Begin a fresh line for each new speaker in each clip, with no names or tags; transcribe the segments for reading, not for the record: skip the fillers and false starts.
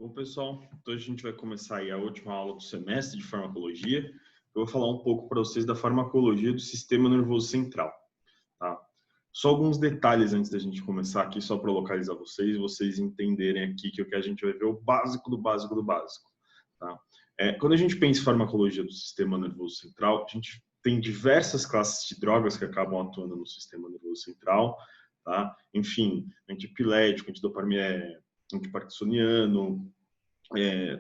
Bom, pessoal, então a gente vai começar aí a última aula do semestre de farmacologia. Eu vou falar um pouco para vocês da farmacologia do sistema nervoso central, tá? Só alguns detalhes antes da gente começar aqui, só para localizar vocês entenderem aqui que o que a gente vai ver é o básico do básico do básico, tá? Quando a gente pensa em farmacologia do sistema nervoso central, a gente tem diversas classes de drogas que acabam atuando no sistema nervoso central, tá? Enfim, antiepilético, antiparkinsoniano,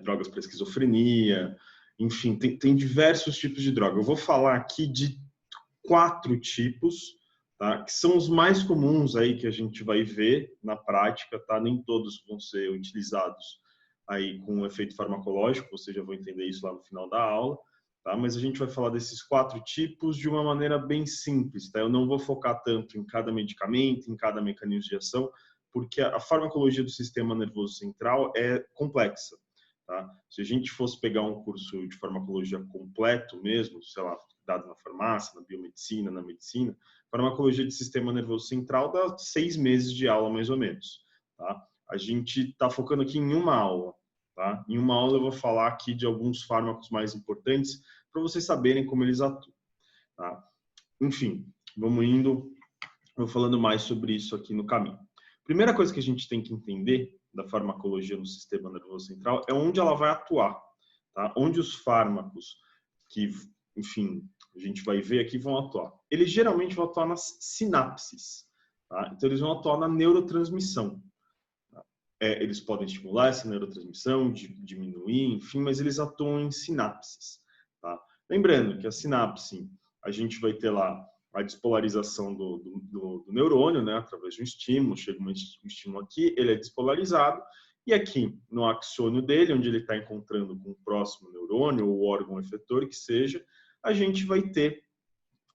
drogas para esquizofrenia, enfim, tem diversos tipos de droga. Eu vou falar aqui de 4 tipos, tá? Que são os mais comuns aí que a gente vai ver na prática, tá? Nem todos vão ser utilizados aí com efeito farmacológico, vocês já vão entender isso lá no final da aula, tá? Mas a gente vai falar desses 4 tipos de uma maneira bem simples, tá? Eu não vou focar tanto em cada medicamento, em cada mecanismo de ação, porque a farmacologia do sistema nervoso central é complexa, tá? Se a gente fosse pegar um curso de farmacologia completo mesmo, sei lá, dado na farmácia, na biomedicina, na medicina, farmacologia do sistema nervoso central dá 6 meses de aula mais ou menos, tá? A gente está focando aqui em uma aula, tá? Em uma aula eu vou falar aqui de alguns fármacos mais importantes para vocês saberem como eles atuam, tá? Enfim, vamos indo, vou falando mais sobre isso aqui no caminho. Primeira coisa que a gente tem que entender da farmacologia no sistema nervoso central é onde ela vai atuar, tá? Onde os fármacos que, enfim, a gente vai ver aqui vão atuar. Eles geralmente vão atuar nas sinapses, tá? Então eles vão atuar na neurotransmissão. Tá? Eles podem estimular essa neurotransmissão, diminuir, enfim, mas eles atuam em sinapses, tá? Lembrando que a sinapse, a gente vai ter lá a despolarização do neurônio, né, através de um estímulo, chega um estímulo aqui, ele é despolarizado, e aqui no axônio dele, onde ele está encontrando com o próximo neurônio, ou órgão efetor que seja, a gente vai ter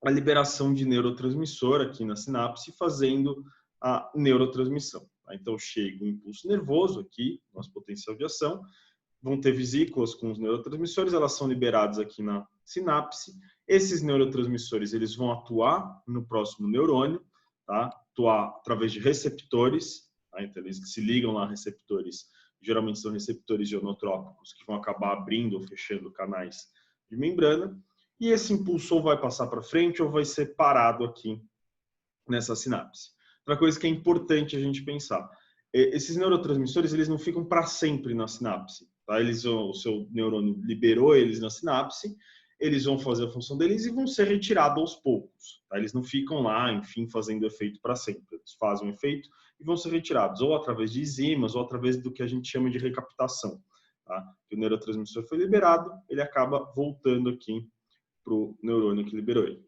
a liberação de neurotransmissor aqui na sinapse, fazendo a neurotransmissão. Então chega o impulso nervoso aqui, nosso potencial de ação, vão ter vesículas com os neurotransmissores, elas são liberadas aqui na sinapse. Esses neurotransmissores eles vão atuar no próximo neurônio, tá? Atuar através de receptores, tá? Então eles se ligam lá a receptores, geralmente são receptores ionotrópicos que vão acabar abrindo ou fechando canais de membrana, e esse impulso ou vai passar para frente ou vai ser parado aqui nessa sinapse. Outra coisa que é importante a gente pensar, esses neurotransmissores eles não ficam para sempre na sinapse, tá? O seu neurônio liberou eles na sinapse, eles vão fazer a função deles e vão ser retirados aos poucos, tá? Eles não ficam lá, enfim, fazendo efeito para sempre. Eles fazem um efeito e vão ser retirados, ou através de enzimas, ou através do que a gente chama de recaptação, tá? Que o neurotransmissor foi liberado, ele acaba voltando aqui para o neurônio que liberou ele.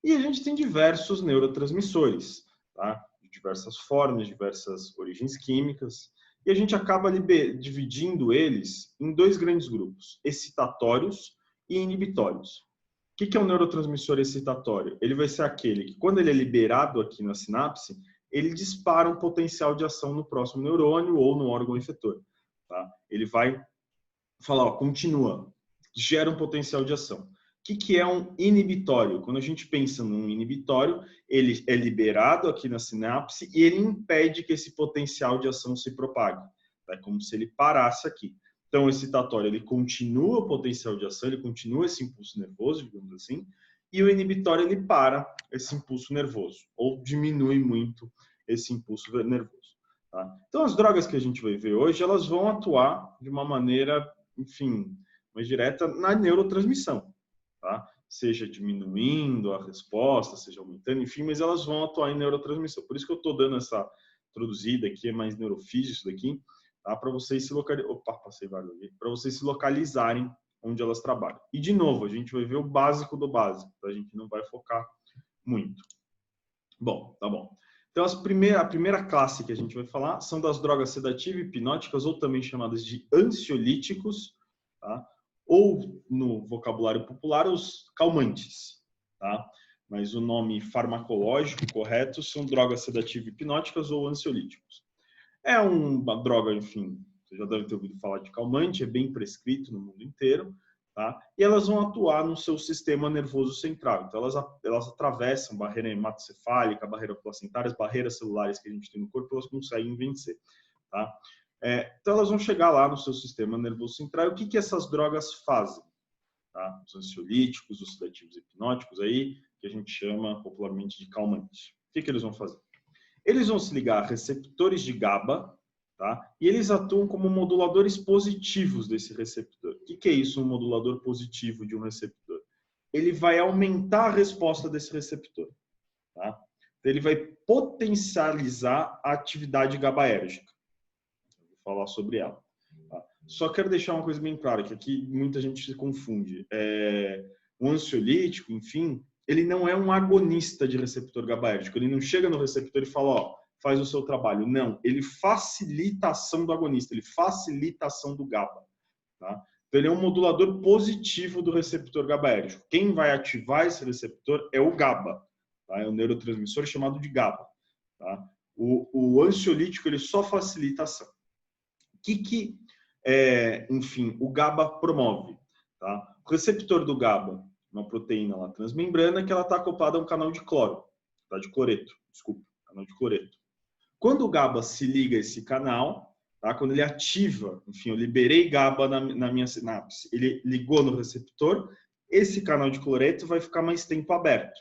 E a gente tem diversos neurotransmissores, tá? De diversas formas, diversas origens químicas, e a gente acaba dividindo eles em 2 grandes grupos, excitatórios e inibitórios. O que é um neurotransmissor excitatório? Ele vai ser aquele que, quando ele é liberado aqui na sinapse, ele dispara um potencial de ação no próximo neurônio ou no órgão efetor, tá? Ele vai falar, ó, continua, gera um potencial de ação. O que é um inibitório? Quando a gente pensa num inibitório, ele é liberado aqui na sinapse e ele impede que esse potencial de ação se propague. É como se ele parasse aqui. Então, o excitatório, ele continua o potencial de ação, ele continua esse impulso nervoso, digamos assim, e o inibitório, ele para esse impulso nervoso, ou diminui muito esse impulso nervoso. Tá? Então, as drogas que a gente vai ver hoje, elas vão atuar de uma maneira, enfim, mais direta na neurotransmissão. Tá? Seja diminuindo a resposta, seja aumentando, enfim, mas elas vão atuar em neurotransmissão. Por isso que eu estou dando essa introduzida aqui, é mais neurofísico isso daqui, tá? Para vocês se para vocês se localizarem onde elas trabalham. E de novo, a gente vai ver o básico do básico, tá? A gente não vai focar muito. Bom, tá bom. Então, a primeira classe que a gente vai falar são das drogas sedativas e hipnóticas, ou também chamadas de ansiolíticos, tá? Ou, no vocabulário popular, os calmantes, tá? Mas o nome farmacológico correto são drogas sedativas e hipnóticas ou ansiolíticos. É uma droga, enfim, você já deve ter ouvido falar de calmante, é bem prescrito no mundo inteiro, tá? E elas vão atuar no seu sistema nervoso central. Então, elas atravessam barreira hematocefálica, barreira placentária, as barreiras celulares que a gente tem no corpo, elas conseguem vencer, tá? Então, elas vão chegar lá no seu sistema nervoso central. E o que essas drogas fazem? Tá? Os ansiolíticos, os sedativos hipnóticos, aí, que a gente chama popularmente de calmantes. O que eles vão fazer? Eles vão se ligar a receptores de GABA, tá? E eles atuam como moduladores positivos desse receptor. O que é isso, um modulador positivo de um receptor? Ele vai aumentar a resposta desse receptor. Tá? Então, ele vai potencializar a atividade GABAérgica. Vou falar sobre ela. Tá? Só quero deixar uma coisa bem clara, que aqui muita gente se confunde. O ansiolítico, enfim, ele não é um agonista de receptor GABAérgico. Ele não chega no receptor e fala, ó, faz o seu trabalho. Não, ele facilita a ação do agonista, ele facilita a ação do GABA. Tá? Então, ele é um modulador positivo do receptor GABAérgico. Quem vai ativar esse receptor é o GABA. Tá? É um neurotransmissor chamado de GABA. Tá? O ansiolítico ele só facilita a ação. O que enfim, o GABA promove? Tá? O receptor do GABA, uma proteína lá transmembrana, que ela está acoplada a um canal de cloro, tá? De cloreto, desculpa, canal de cloreto. Quando o GABA se liga a esse canal, tá? Quando ele ativa, enfim, eu liberei GABA na minha sinapse, ele ligou no receptor, esse canal de cloreto vai ficar mais tempo aberto.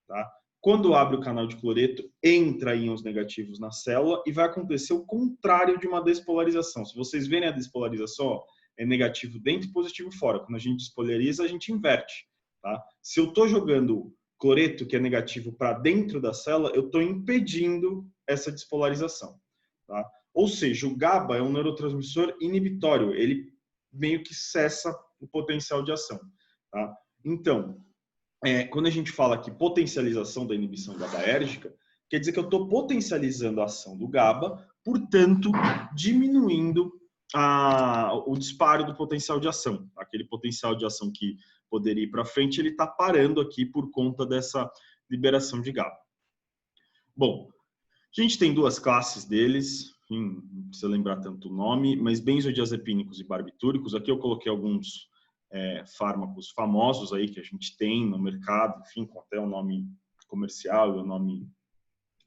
Tá? Quando abre o canal de cloreto, entra íons negativos na célula e vai acontecer o contrário de uma despolarização. Se vocês verem a despolarização, ó, é negativo dentro e positivo fora. Quando a gente despolariza, a gente inverte. Tá? Se eu estou jogando cloreto, que é negativo, para dentro da célula, eu estou impedindo essa despolarização. Tá? Ou seja, o GABA é um neurotransmissor inibitório. Ele meio que cessa o potencial de ação. Tá? Então, quando a gente fala aqui potencialização da inibição GABAérgica, quer dizer que eu estou potencializando a ação do GABA, portanto, diminuindo o disparo do potencial de ação. Aquele potencial de ação que poderia ir para frente, ele está parando aqui por conta dessa liberação de GABA. Bom, a gente tem duas classes deles, enfim, não precisa lembrar tanto o nome, mas benzodiazepínicos e barbitúricos. Aqui eu coloquei alguns fármacos famosos aí que a gente tem no mercado, enfim, com até o nome comercial e o nome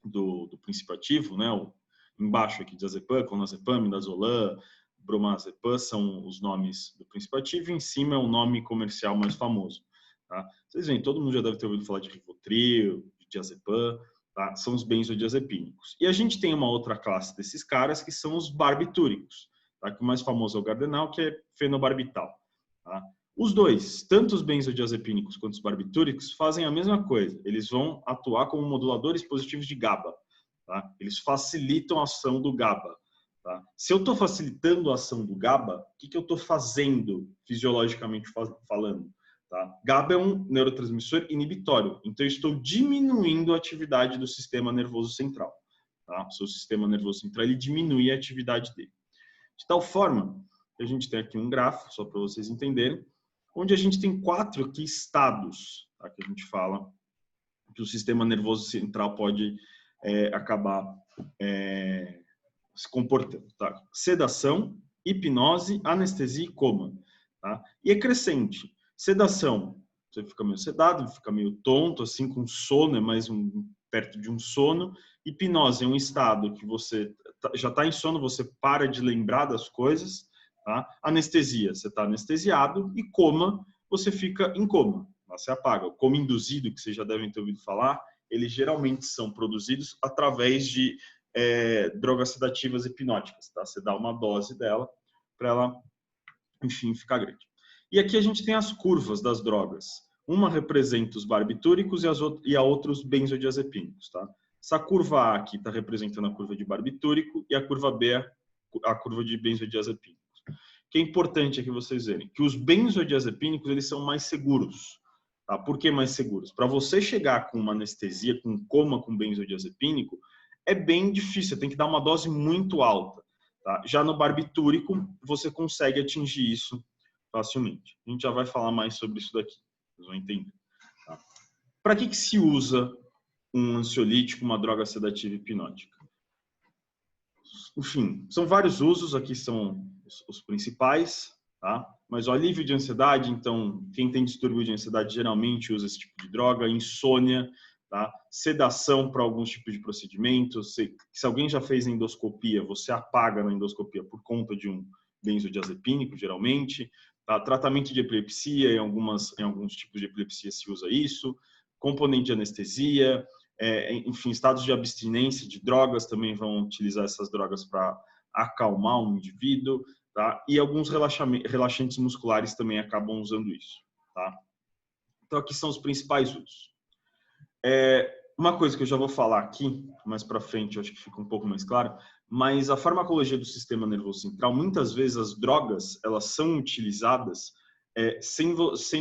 do princípio ativo, né? Embaixo aqui, diazepam, clonazepam, midazolam, bromazepam são os nomes do princípio ativo, e em cima é o nome comercial mais famoso. Tá? Vocês veem, todo mundo já deve ter ouvido falar de Rivotril, de diazepam, tá? São os benzodiazepínicos. E a gente tem uma outra classe desses caras que são os barbitúricos, tá? Que o mais famoso é o Gardenal, que é fenobarbital. Tá? Os dois, tanto os benzodiazepínicos quanto os barbitúricos, fazem a mesma coisa. Eles vão atuar como moduladores positivos de GABA. Tá? Eles facilitam a ação do GABA. Tá? Se eu estou facilitando a ação do GABA, o que eu estou fazendo fisiologicamente falando? Tá? GABA é um neurotransmissor inibitório, então eu estou diminuindo a atividade do sistema nervoso central. Tá? O seu sistema nervoso central ele diminui a atividade dele. De tal forma que a gente tem aqui um gráfico, só para vocês entenderem, onde a gente tem 4 aqui estados, tá? Que a gente fala que o sistema nervoso central pode acabar se comportando. Tá? Sedação, hipnose, anestesia e coma. Tá? E é crescente. Sedação, você fica meio sedado, fica meio tonto, assim, com sono, é mais perto de um sono. Hipnose é um estado que você já está em sono, você para de lembrar das coisas. Tá? Anestesia, você está anestesiado. E coma, você fica em coma, você apaga. O coma induzido, que vocês já devem ter ouvido falar, eles geralmente são produzidos através de drogas sedativas hipnóticas. Tá? Você dá uma dose dela para ela, enfim, ficar grande. E aqui a gente tem as curvas das drogas. Uma representa os barbitúricos e a outra os benzodiazepínicos. Tá? Essa curva A aqui está representando a curva de barbitúrico e a curva B a curva de benzodiazepínicos. O que é importante aqui vocês verem que os benzodiazepínicos eles são mais seguros. Tá? Por que mais seguros? Para você chegar com uma anestesia, com um coma com benzodiazepínico, é bem difícil, você tem que dar uma dose muito alta. Tá? Já no barbitúrico, você consegue atingir isso facilmente. A gente já vai falar mais sobre isso daqui, vocês vão entender. Tá? Para que se usa um ansiolítico, uma droga sedativa hipnótica? Enfim, são vários usos, aqui são os principais, tá? Mas o alívio de ansiedade, então, quem tem distúrbio de ansiedade geralmente usa esse tipo de droga, insônia, tá? Sedação para alguns tipos de procedimentos. Se alguém já fez endoscopia, você apaga na endoscopia por conta de um benzodiazepínico, geralmente. Tá? Tratamento de epilepsia, em alguns tipos de epilepsia se usa isso. Componente de anestesia, enfim, estados de abstinência de drogas também vão utilizar essas drogas para acalmar um indivíduo, tá? E alguns relaxantes musculares também acabam usando isso, tá? Então, aqui são os principais usos. Uma coisa que eu já vou falar aqui, mais para frente, eu acho que fica um pouco mais claro, mas a farmacologia do sistema nervoso central, muitas vezes as drogas, elas são utilizadas sem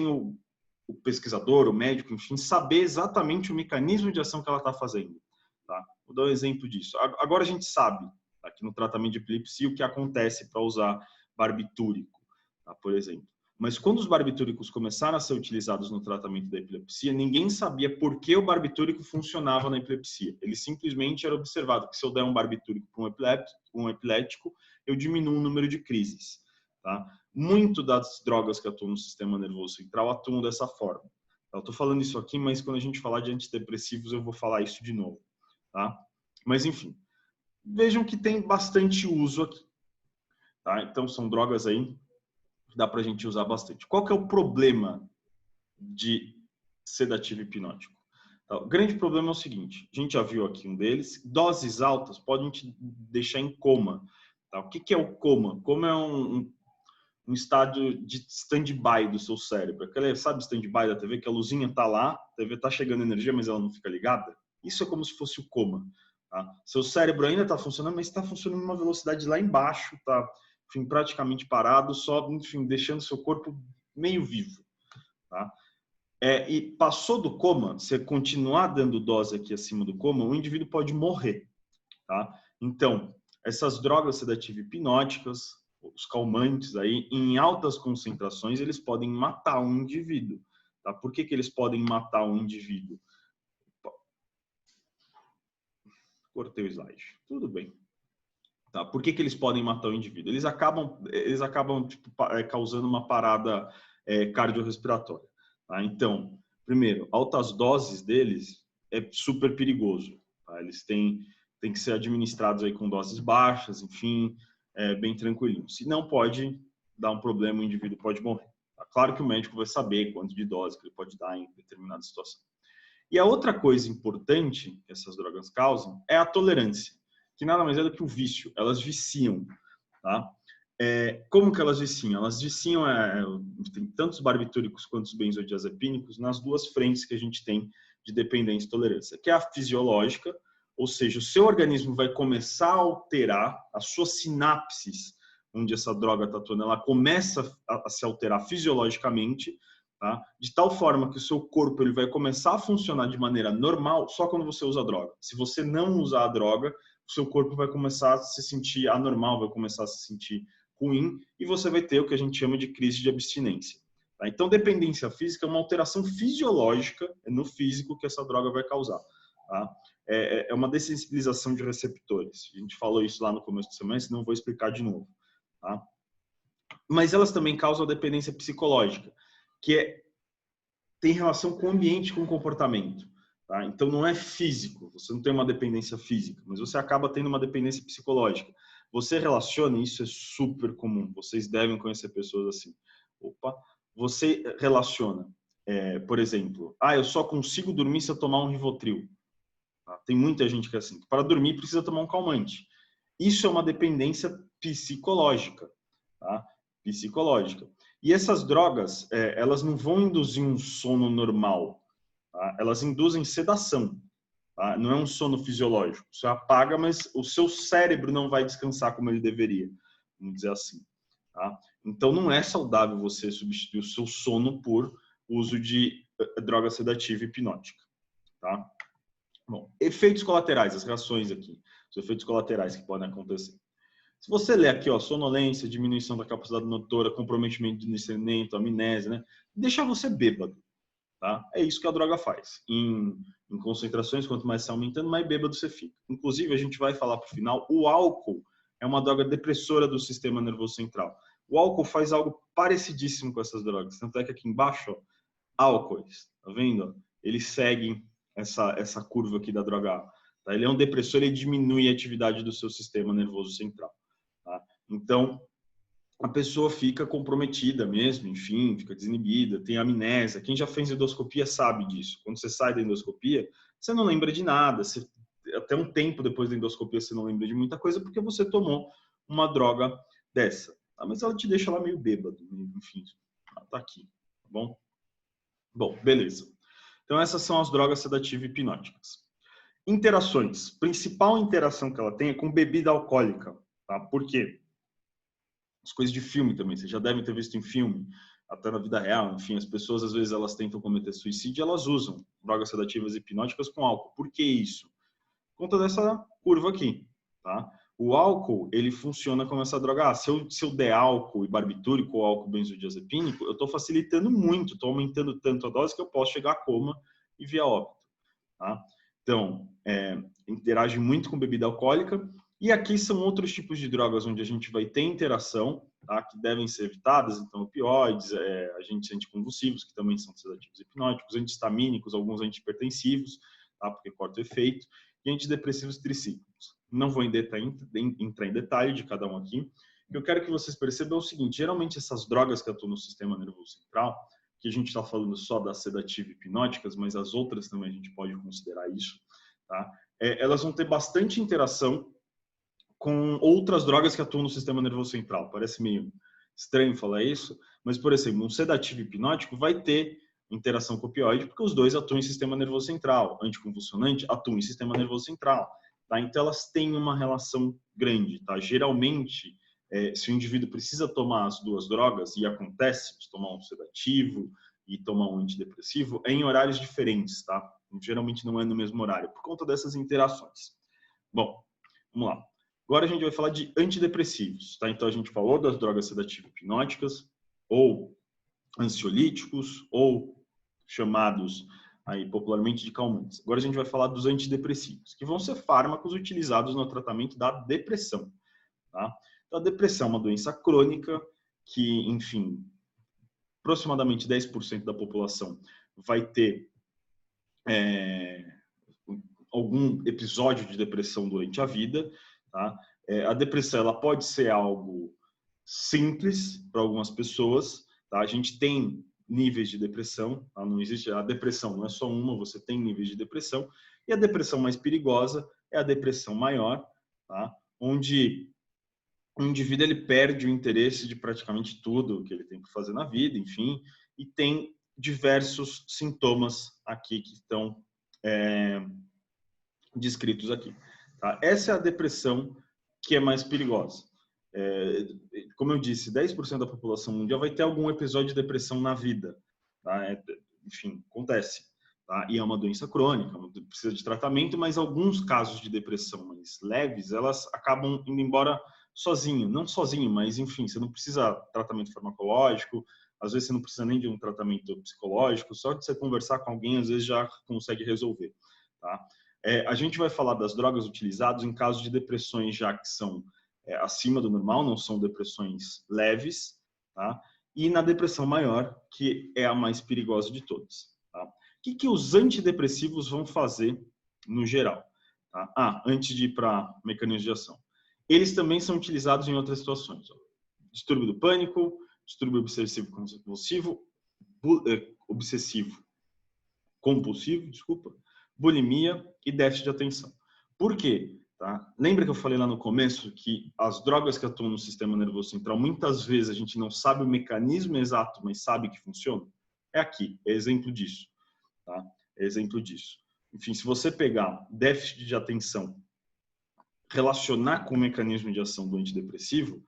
o pesquisador, o médico, enfim, saber exatamente o mecanismo de ação que ela está fazendo. Tá? Vou dar um exemplo disso. Agora a gente sabe, aqui no tratamento de epilepsia, o que acontece para usar barbitúrico, tá? Por exemplo. Mas quando os barbitúricos começaram a ser utilizados no tratamento da epilepsia, ninguém sabia por que o barbitúrico funcionava na epilepsia. Ele simplesmente era observado que se eu der um barbitúrico para um epilético, eu diminuo o número de crises. Tá? Muito das drogas que atuam no sistema nervoso central atuam dessa forma. Eu estou falando isso aqui, mas quando a gente falar de antidepressivos, eu vou falar isso de novo. Tá? Mas, enfim, vejam que tem bastante uso aqui. Tá? Então, são drogas aí que dá para a gente usar bastante. Qual que é o problema de sedativo hipnótico? O grande problema é o seguinte, a gente já viu aqui um deles, doses altas podem te deixar em coma. Tá? O que é o coma? Coma é um estado de stand-by do seu cérebro. Aquele, sabe, stand-by da TV, que a luzinha está lá, a TV está chegando energia, mas ela não fica ligada? Isso é como se fosse o coma. Tá? Seu cérebro ainda está funcionando, mas está funcionando numa velocidade lá embaixo, tá? Enfim, praticamente parado, só, enfim, deixando seu corpo meio vivo. Tá? E passou do coma, você continuar dando dose aqui acima do coma, o indivíduo pode morrer. Tá? Então, essas drogas sedativas hipnóticas, os calmantes aí, em altas concentrações, eles podem matar um indivíduo. Tá? Por que eles podem matar um indivíduo? Cortei o slide. Tudo bem. Tá? Por que eles podem matar o indivíduo? Eles acabam tipo, causando uma parada cardiorrespiratória. Tá? Então, primeiro, altas doses deles é super perigoso. Tá? Eles têm que ser administrados aí com doses baixas, enfim, bem tranquilinho. Se não, pode dar um problema, o indivíduo pode morrer. Tá? Claro que o médico vai saber quanto de dose que ele pode dar em determinada situação. E a outra coisa importante que essas drogas causam é a tolerância, que nada mais é do que o vício. Elas viciam, tá? Como que elas viciam? Elas viciam, tem tanto os barbitúricos quanto os benzodiazepínicos nas duas frentes que a gente tem de dependência e tolerância, que é a fisiológica, ou seja, o seu organismo vai começar a alterar as suas sinapses, onde essa droga está atuando, ela começa a se alterar fisiologicamente, tá? De tal forma que o seu corpo ele vai começar a funcionar de maneira normal só quando você usa a droga. Se você não usar a droga, o seu corpo vai começar a se sentir anormal, vai começar a se sentir ruim e você vai ter o que a gente chama de crise de abstinência. Tá? Então, dependência física é uma alteração fisiológica no físico que essa droga vai causar. Tá? É uma dessensibilização de receptores. A gente falou isso lá no começo do semestre, não vou explicar de novo. Tá? Mas elas também causam a dependência psicológica, que tem relação com o ambiente, com o comportamento. Tá? Então, não é físico, você não tem uma dependência física, mas você acaba tendo uma dependência psicológica. Você relaciona, isso é super comum, vocês devem conhecer pessoas assim. Você relaciona, por exemplo, eu só consigo dormir se eu tomar um Rivotril. Tá? Tem muita gente que é assim, para dormir precisa tomar um calmante. Isso é uma dependência psicológica. Tá? Psicológica. E essas drogas, elas não vão induzir um sono normal, tá? Elas induzem sedação. Tá? Não é um sono fisiológico. Você apaga, mas o seu cérebro não vai descansar como ele deveria, vamos dizer assim. Tá? Então, não é saudável você substituir o seu sono por uso de droga sedativa e hipnótica. Tá? Bom, efeitos colaterais, as reações aqui, os efeitos colaterais que podem acontecer. Se você ler aqui, ó, sonolência, diminuição da capacidade motora, comprometimento de discernimento, amnésia, né? Deixa você bêbado. Tá? É isso que a droga faz. Em concentrações, quanto mais você aumentando, mais bêbado você fica. Inclusive, a gente vai falar para o final, o álcool é uma droga depressora do sistema nervoso central. O álcool faz algo parecidíssimo com essas drogas. Tanto é que aqui embaixo, ó, álcoois, tá vendo? Eles seguem essa curva aqui da droga A. Tá? Ele é um depressor, ele diminui a atividade do seu sistema nervoso central. Tá? Então, a pessoa fica comprometida mesmo, enfim, fica desinibida, tem amnésia. Quem já fez endoscopia sabe disso. Quando você sai da endoscopia, você não lembra de nada. Até um tempo depois da endoscopia você não lembra de muita coisa porque você tomou uma droga dessa. Tá? Mas ela te deixa lá meio bêbado, enfim, tá aqui, tá bom? Bom, beleza. Então essas são as drogas sedativas e hipnóticas. Interações. Principal interação que ela tem é com bebida alcoólica, tá? Por quê? As coisas de filme também, vocês já devem ter visto em filme, até na vida real, enfim, as pessoas às vezes elas tentam cometer suicídio, elas usam drogas sedativas e hipnóticas com álcool. Por que isso? Por conta dessa curva aqui, tá? O álcool, ele funciona como essa droga. Se eu der álcool e barbitúrico ou álcool benzodiazepínico, eu estou facilitando muito, estou aumentando tanto a dose que eu posso chegar a coma e via óbito, tá? Então, interage muito com bebida alcoólica. E aqui são outros tipos de drogas onde a gente vai ter interação, tá? Que devem ser evitadas. Então, opioides, agentes anticonvulsivos, que também são sedativos e hipnóticos, antihistamínicos, alguns antihipertensivos, tá? Porque corta o efeito, e antidepressivos tricíclicos. Não vou entrar em detalhe de cada um aqui. O que eu quero que vocês percebam é o seguinte: geralmente essas drogas que atuam no sistema nervoso central, que a gente está falando só das sedativas e hipnóticas, mas as outras também a gente pode considerar isso, tá? Elas vão ter bastante interação com outras drogas que atuam no sistema nervoso central. Parece meio estranho falar isso, mas, por exemplo, um sedativo hipnótico vai ter interação com opioide, porque os dois atuam em sistema nervoso central. Anticonvulsionante atua em sistema nervoso central. Tá? Então, elas têm uma relação grande. Tá? Geralmente, se o indivíduo precisa tomar as duas drogas, e acontece de tomar um sedativo e tomar um antidepressivo, é em horários diferentes. Tá? Geralmente não é no mesmo horário, por conta dessas interações. Bom, vamos lá. Agora a gente vai falar de antidepressivos, tá? Então a gente falou das drogas sedativas hipnóticas, ou ansiolíticos, ou chamados aí popularmente de calmantes. Agora a gente vai falar dos antidepressivos, que vão ser fármacos utilizados no tratamento da depressão, tá? Então, a depressão é uma doença crônica que, enfim, aproximadamente 10% da população vai ter algum episódio de depressão durante a vida. Tá? A depressão ela pode ser algo simples para algumas pessoas. Tá? A gente tem níveis de depressão. Tá? Não existe a depressão, não é só uma, você tem níveis de depressão. E a depressão mais perigosa é a depressão maior, tá? Onde o indivíduo ele perde o interesse de praticamente tudo que ele tem que fazer na vida, enfim, e tem diversos sintomas aqui que estão descritos aqui. Tá? Essa é a depressão que é mais perigosa. Como eu disse, 10% da população mundial vai ter algum episódio de depressão na vida. Tá? Enfim, acontece. Tá? E é uma doença crônica, precisa de tratamento, mas alguns casos de depressão mais leves, elas acabam indo embora sozinho. Não sozinho, mas enfim, você não precisa de tratamento farmacológico, às vezes você não precisa nem de um tratamento psicológico, só de você conversar com alguém, às vezes já consegue resolver. Tá? A gente vai falar das drogas utilizadas em casos de depressões já que são acima do normal, não são depressões leves, tá? E na depressão maior, que é a mais perigosa de todas. Tá? O que os antidepressivos vão fazer no geral? Tá? Antes de ir para mecanismos de ação. Eles também são utilizados em outras situações. Ó. Distúrbio do pânico, distúrbio obsessivo-compulsivo, bulimia e déficit de atenção. Por quê? Tá? Lembra que eu falei lá no começo que as drogas que atuam no sistema nervoso central, muitas vezes a gente não sabe o mecanismo exato, mas sabe que funciona? É aqui, é exemplo disso. Tá? É exemplo disso. Enfim, se você pegar déficit de atenção, relacionar com o mecanismo de ação do antidepressivo,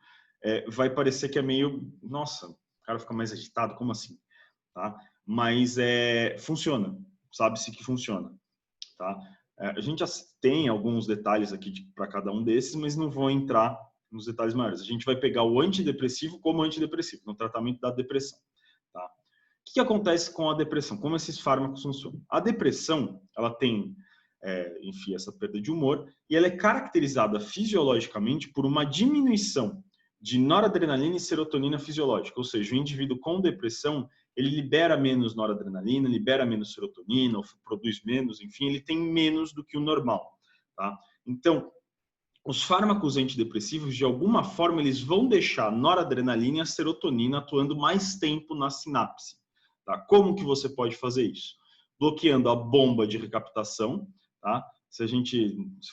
vai parecer que é meio, nossa, o cara fica mais agitado, como assim? Tá? Mas funciona, sabe-se que funciona. Tá? A gente já tem alguns detalhes aqui para cada um desses, mas não vou entrar nos detalhes maiores. A gente vai pegar o antidepressivo como antidepressivo, no tratamento da depressão. Tá? O que acontece com a depressão? Como esses fármacos funcionam? A depressão, ela tem, enfim, essa perda de humor, e ela é caracterizada fisiologicamente por uma diminuição de noradrenalina e serotonina fisiológica, ou seja, o indivíduo com depressão, ele libera menos noradrenalina, libera menos serotonina, ou produz menos, enfim, ele tem menos do que o normal, tá? Então, os fármacos antidepressivos, de alguma forma, eles vão deixar a noradrenalina e a serotonina atuando mais tempo na sinapse, tá? Como que você pode fazer isso? Bloqueando a bomba de recaptação, tá? Se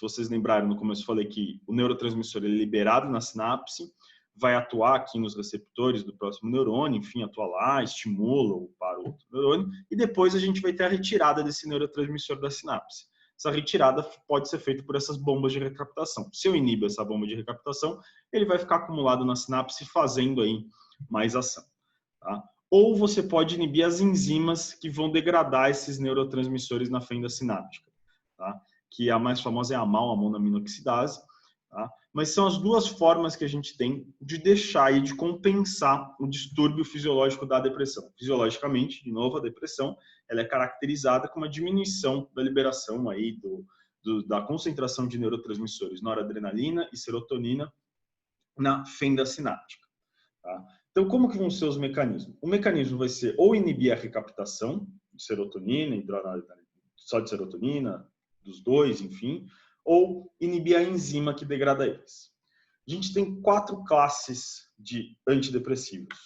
vocês lembrarem, no começo eu falei que o neurotransmissor ele é liberado na sinapse, vai atuar aqui nos receptores do próximo neurônio, enfim, atua lá, estimula ou para o outro neurônio, e depois a gente vai ter a retirada desse neurotransmissor da sinapse. Essa retirada pode ser feita por essas bombas de recaptação. Se eu inibo essa bomba de recaptação, ele vai ficar acumulado na sinapse fazendo aí mais ação, tá? Ou você pode inibir as enzimas que vão degradar esses neurotransmissores na fenda sináptica, tá? Que a mais famosa é a MAO, a monoaminoxidase, tá? Mas são as duas formas que a gente tem de deixar e de compensar o distúrbio fisiológico da depressão. Fisiologicamente, de novo, a depressão ela é caracterizada com uma diminuição da liberação aí da concentração de neurotransmissores noradrenalina e serotonina na fenda sináptica, tá? Então, como que vão ser os mecanismos? O mecanismo vai ser ou inibir a recaptação de serotonina, só de serotonina, dos dois, enfim, ou inibir a enzima que degrada eles. A gente tem 4 classes de antidepressivos,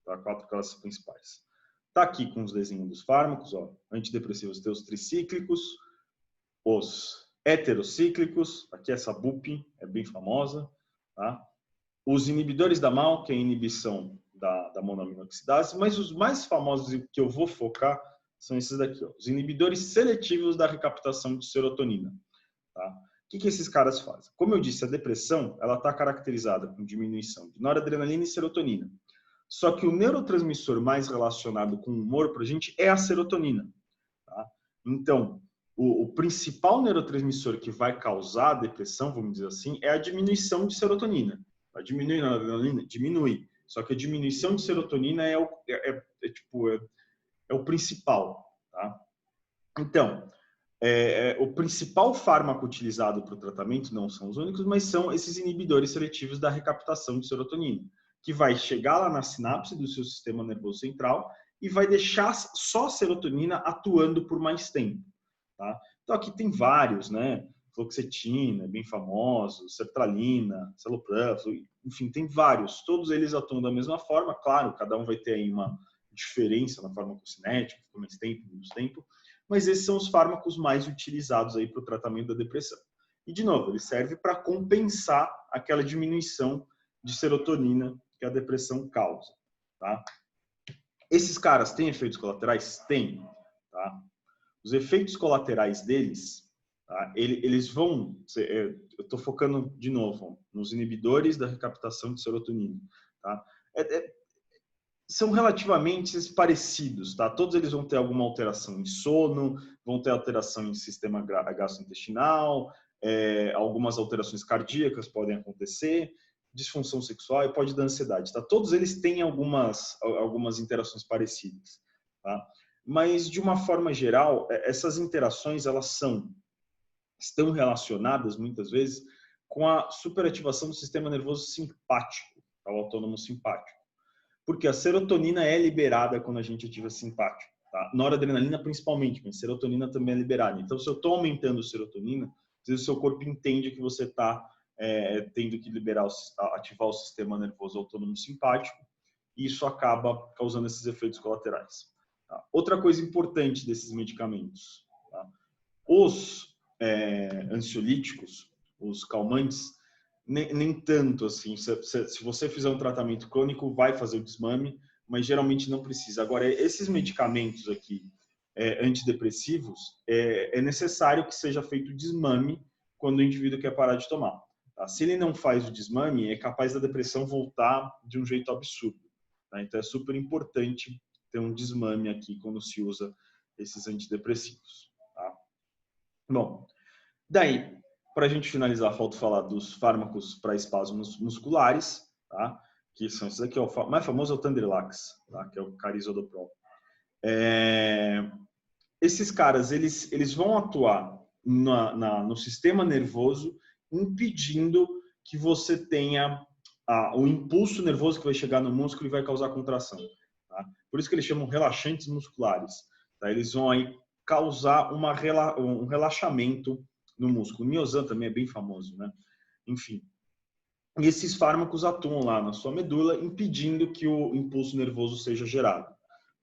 tá? 4 classes principais. Está aqui com os desenhos dos fármacos, ó. Antidepressivos tem os tricíclicos, os heterocíclicos, aqui essa BUP é bem famosa, tá? Os inibidores da MAO, que é a inibição da monoaminoxidase, mas os mais famosos que eu vou focar são esses daqui, ó, os inibidores seletivos da recaptação de serotonina, tá? O que esses caras fazem? Como eu disse, a depressão ela está caracterizada com diminuição de noradrenalina e serotonina. Só que o neurotransmissor mais relacionado com o humor para a gente é a serotonina, tá? Então, o principal neurotransmissor que vai causar a depressão, vamos dizer assim, é a diminuição de serotonina. Vai diminuir a noradrenalina? Diminui. Só que a diminuição de serotonina é o principal, tá? Então, o principal fármaco utilizado para o tratamento, não são os únicos, mas são esses inibidores seletivos da recaptação de serotonina, que vai chegar lá na sinapse do seu sistema nervoso central e vai deixar só a serotonina atuando por mais tempo, tá? Então aqui tem vários, né? Fluoxetina, bem famoso, sertralina, citalopram, enfim, tem vários. Todos eles atuam da mesma forma, claro, cada um vai ter aí uma diferença na farmacocinética, ficou mais tempo, menos tempo, mas esses são os fármacos mais utilizados aí para o tratamento da depressão. E, de novo, ele serve para compensar aquela diminuição de serotonina que a depressão causa, tá? Esses caras têm efeitos colaterais? Tem, tá? Os efeitos colaterais deles, tá? Eles vão... Eu estou focando, de novo, nos inibidores da recaptação de serotonina, tá? São relativamente parecidos, tá? Todos eles vão ter alguma alteração em sono, vão ter alteração em sistema gastrointestinal, algumas alterações cardíacas podem acontecer, disfunção sexual e pode dar ansiedade, tá? Todos eles têm algumas interações parecidas, tá? Mas, de uma forma geral, essas interações, elas estão relacionadas, muitas vezes, com a superativação do sistema nervoso simpático, tá? O autônomo simpático. Porque a serotonina é liberada quando a gente ativa simpático, tá? Noradrenalina principalmente, mas serotonina também é liberada. Então, se eu estou aumentando a serotonina, às vezes o seu corpo entende que você está tendo que ativar o sistema nervoso autônomo simpático, e isso acaba causando esses efeitos colaterais, tá? Outra coisa importante desses medicamentos, tá? Os ansiolíticos, os calmantes, nem tanto assim. Se você fizer um tratamento crônico, vai fazer o desmame, mas geralmente não precisa. Agora, esses medicamentos aqui, antidepressivos, é necessário que seja feito o desmame quando o indivíduo quer parar de tomar, tá? Se ele não faz o desmame, é capaz da depressão voltar de um jeito absurdo, tá? Então, é super importante ter um desmame aqui quando se usa esses antidepressivos, tá? Bom, daí, para a gente finalizar, falta falar dos fármacos para espasmos musculares, tá? Que são esses aqui. O mais famoso é o Tandrilax, tá? Que é o Carisodopral. Esses caras, eles vão atuar no sistema nervoso, impedindo que você tenha o impulso nervoso que vai chegar no músculo e vai causar contração, tá? Por isso que eles chamam relaxantes musculares. Tá? Eles vão aí causar um relaxamento no músculo. O Miosan também é bem famoso, né? Enfim. E esses fármacos atuam lá na sua medula, impedindo que o impulso nervoso seja gerado.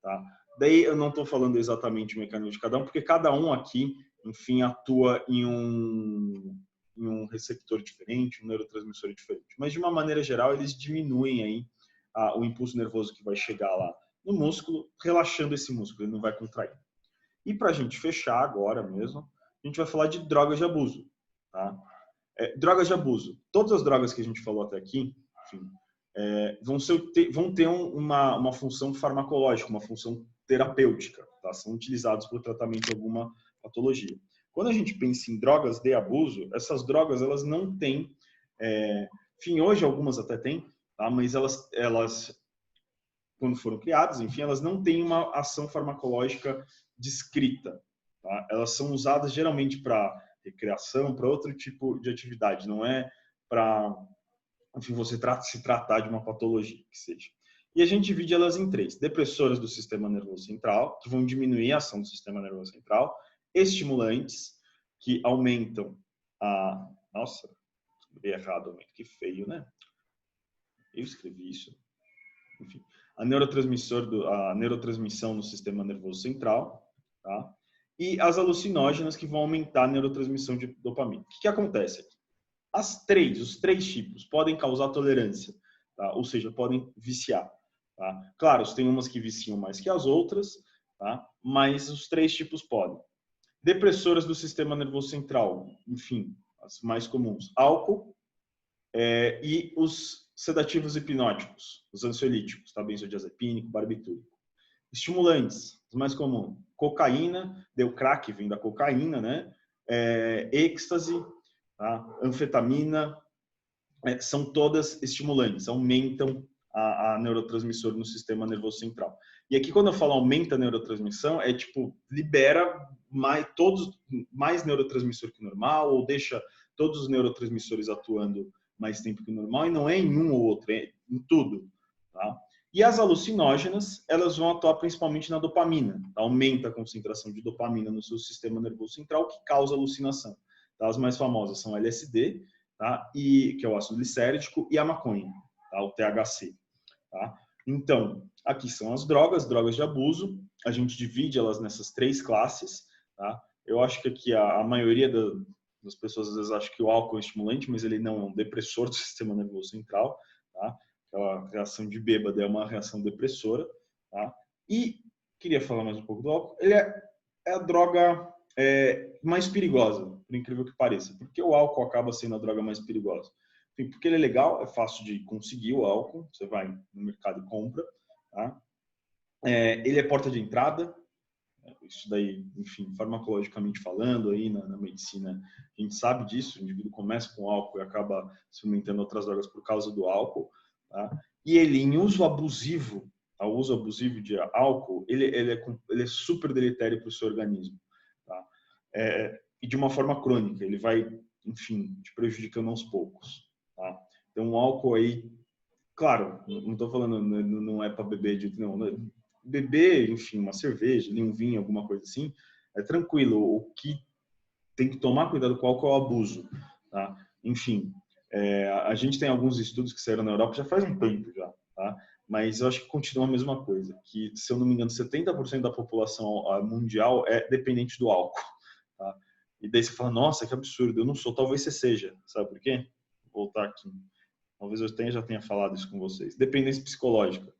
Tá? Daí eu não estou falando exatamente o mecanismo de cada um, porque cada um aqui, enfim, atua em um receptor diferente, um neurotransmissor diferente. Mas de uma maneira geral, eles diminuem aí o impulso nervoso que vai chegar lá no músculo, relaxando esse músculo, ele não vai contrair. E para a gente fechar agora mesmo, a gente vai falar de drogas de abuso. Tá? Drogas de abuso. Todas as drogas que a gente falou até aqui, enfim, vão ter uma função farmacológica, uma função terapêutica. Tá? São utilizados para o tratamento de alguma patologia. Quando a gente pensa em drogas de abuso, essas drogas elas não têm, enfim, hoje algumas até têm, tá? Mas elas, quando foram criadas, enfim, elas não têm uma ação farmacológica descrita. Tá? Elas são usadas geralmente para recreação, para outro tipo de atividade, não é para, enfim, você se tratar de uma patologia que seja. E a gente divide elas em três: depressoras do sistema nervoso central, que vão diminuir a ação do sistema nervoso central; estimulantes, que aumentam a... Nossa, escrevi errado, que feio, né? Eu escrevi isso. Enfim, a neurotransmissão no sistema nervoso central, tá? E as alucinógenas, que vão aumentar a neurotransmissão de dopamina. O que acontece aqui? Os três tipos podem causar tolerância, tá? Ou seja, podem viciar. Tá? Claro, tem umas que viciam mais que as outras, tá? Mas os três tipos podem. Depressoras do sistema nervoso central, enfim, as mais comuns: álcool e os sedativos hipnóticos, os ansiolíticos, tá? Benzodiazepínico, barbitúrico. Estimulantes, os mais comuns: cocaína, o crack vem da cocaína, né? Êxtase, tá? Anfetamina, são todas estimulantes, aumentam a neurotransmissor no sistema nervoso central. E aqui, quando eu falo aumenta a neurotransmissão, é tipo, libera mais neurotransmissor que o normal, ou deixa todos os neurotransmissores atuando mais tempo que o normal, e não é em um ou outro, é em tudo. Tá? E as alucinógenas, elas vão atuar principalmente na dopamina. Tá? Aumenta a concentração de dopamina no seu sistema nervoso central, que causa alucinação. Tá? As mais famosas são LSD, tá? Que é o ácido glicérico, e a maconha, tá? O THC. Tá? Então, aqui são as drogas de abuso. A gente divide elas nessas três classes. Tá? Eu acho que aqui a maioria das pessoas às vezes acha que o álcool é estimulante, mas ele não é um depressor do sistema nervoso central. Tá? Aquela reação de bêbado é uma reação depressora. Tá? E queria falar mais um pouco do álcool. Ele é a droga mais perigosa, por incrível que pareça. Porque o álcool acaba sendo a droga mais perigosa? Enfim, porque ele é legal, é fácil de conseguir o álcool, você vai no mercado e compra. Tá? Ele é porta de entrada, isso daí, enfim, farmacologicamente falando, aí na medicina, a gente sabe disso, o indivíduo começa com álcool e acaba experimentando outras drogas por causa do álcool. Tá? E ele, em uso abusivo, o uso abusivo de álcool, ele é super deletério para o seu organismo. Tá? E de uma forma crônica, ele vai, enfim, te prejudicando aos poucos. Tá? Então, o álcool aí, claro, não estou falando, não é para beber, não. Beber, enfim, uma cerveja, um vinho, alguma coisa assim, é tranquilo. O que tem que tomar cuidado com o álcool é o abuso. Tá? Enfim, a gente tem alguns estudos que saíram na Europa já faz um tempo já, tá? Mas eu acho que continua a mesma coisa, que, se eu não me engano, 70% da população mundial é dependente do álcool. Tá? E daí você fala, nossa, que absurdo, eu não sou, talvez você seja. Sabe por quê? Vou voltar aqui. Talvez eu já tenha falado isso com vocês. Dependência psicológica.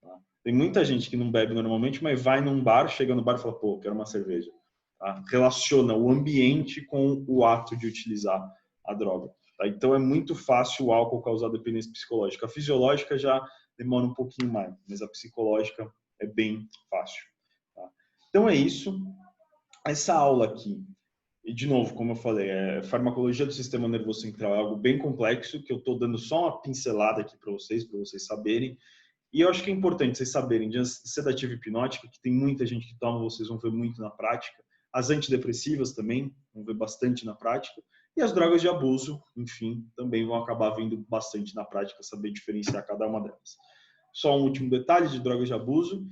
Tá? Tem muita gente que não bebe normalmente, mas vai num bar, chega no bar e fala, pô, quero uma cerveja. Tá? Relaciona o ambiente com o ato de utilizar a droga. Tá? Então é muito fácil o álcool causar dependência psicológica. A fisiológica já demora um pouquinho mais, mas a psicológica é bem fácil. Tá? Então é isso. Essa aula aqui, e de novo, como eu falei, farmacologia do sistema nervoso central é algo bem complexo, que eu estou dando só uma pincelada aqui para vocês saberem. E eu acho que é importante vocês saberem de sedativa hipnótica, que tem muita gente que toma, vocês vão ver muito na prática. As antidepressivas também, vão ver bastante na prática. E as drogas de abuso, enfim, também vão acabar vendo bastante na prática, saber diferenciar cada uma delas. Só um último detalhe de drogas de abuso.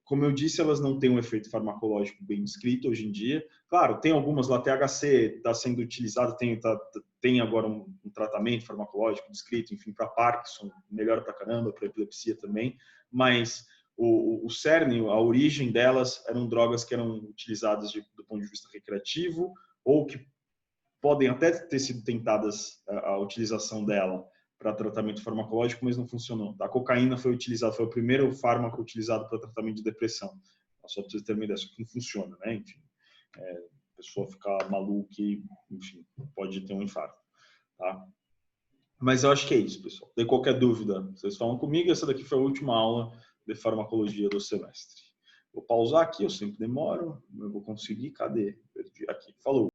como eu disse, elas não têm um efeito farmacológico bem descrito hoje em dia. Claro, tem algumas lá, THC está sendo utilizado, tem agora um tratamento farmacológico descrito, enfim, para Parkinson, melhora para caramba, para epilepsia também, mas o cerne, a origem delas eram drogas que eram utilizadas do ponto de vista recreativo ou que podem até ter sido tentadas a utilização dela para tratamento farmacológico, mas não funcionou. A cocaína foi o primeiro fármaco utilizado para tratamento de depressão. Só para vocês terem uma ideia, isso aqui não funciona, né? Enfim, a pessoa fica maluca e, enfim, pode ter um infarto, tá? Mas eu acho que é isso, pessoal. Se tem qualquer dúvida, vocês falam comigo. Essa daqui foi a última aula de farmacologia do semestre. Vou pausar aqui, eu sempre demoro. Eu vou conseguir. Cadê? Aqui. Falou.